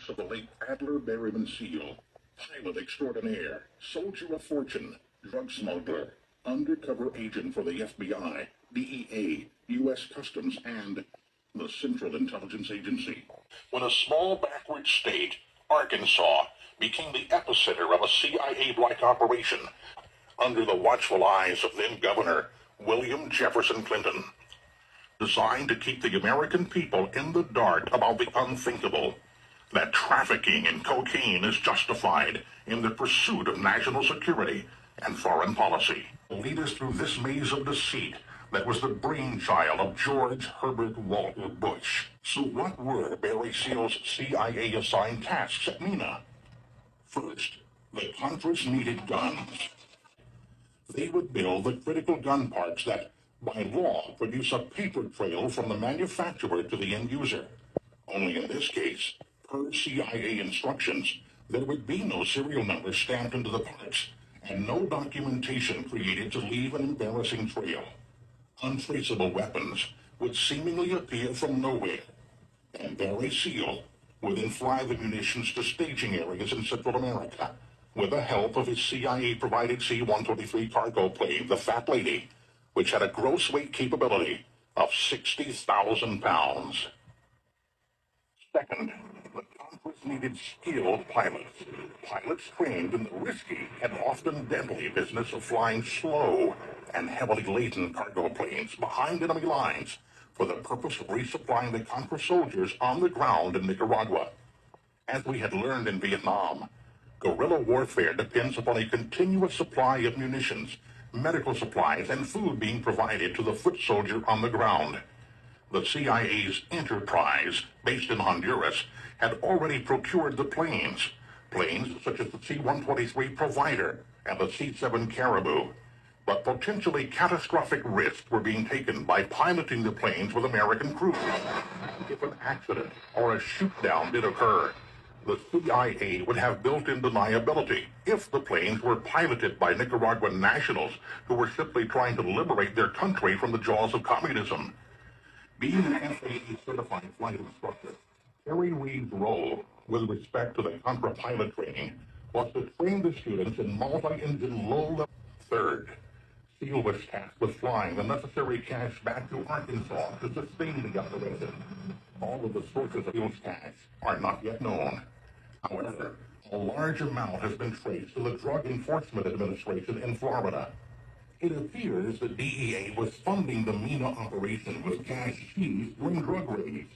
of the late Adler Berryman Seal, pilot extraordinaire, soldier of fortune, drug smuggler, undercover agent for the FBI, DEA, U.S. Customs, and the Central Intelligence Agency. When a small backward state, Arkansas, became the epicenter of a CIA-like operation under the watchful eyes of then-Governor William Jefferson Clinton, designed to keep the American people in the dark about the unthinkable, that trafficking in cocaine is justified in the pursuit of national security and foreign policy. Lead us through this maze of deceit that was the brainchild of George Herbert Walker Bush. So what were Barry Seal's CIA-assigned tasks at Mena? First, the Contras needed guns. They would build the critical gun parts that, by law, produce a paper trail from the manufacturer to the end user. Only in this case, per CIA instructions, there would be no serial number stamped into the parts, and no documentation created to leave an embarrassing trail. Untraceable weapons would seemingly appear from nowhere, and Barry Seal would then fly the munitions to staging areas in Central America, with the help of his CIA-provided C-123 cargo plane, the Fat Lady, which had a gross weight capability of 60,000 pounds. Second, the Contras needed skilled pilots. Pilots trained in the risky and often deadly business of flying slow and heavily laden cargo planes behind enemy lines for the purpose of resupplying the Contra soldiers on the ground in Nicaragua. As we had learned in Vietnam, guerrilla warfare depends upon a continuous supply of munitions, medical supplies, and food being provided to the foot soldier on the ground. The CIA's Enterprise, based in Honduras, had already procured the planes such as the C-123 Provider and the C-7 Caribou. But potentially catastrophic risks were being taken by piloting the planes with American crews. If an accident or a shoot-down did occur, the CIA would have built-in deniability if the planes were piloted by Nicaraguan nationals who were simply trying to liberate their country from the jaws of communism. Being an FAA-certified flight instructor, Terry Reed's role with respect to the Contra pilot training was to train the students in multi-engine low-level. Third, Seal was tasked with flying the necessary cash back to Arkansas to sustain the operation. All of the sources of Seal's cash are not yet known. However, a large amount has been traced to the Drug Enforcement Administration in Florida. It appears the DEA was funding the Mena operation with cash seized during drug raids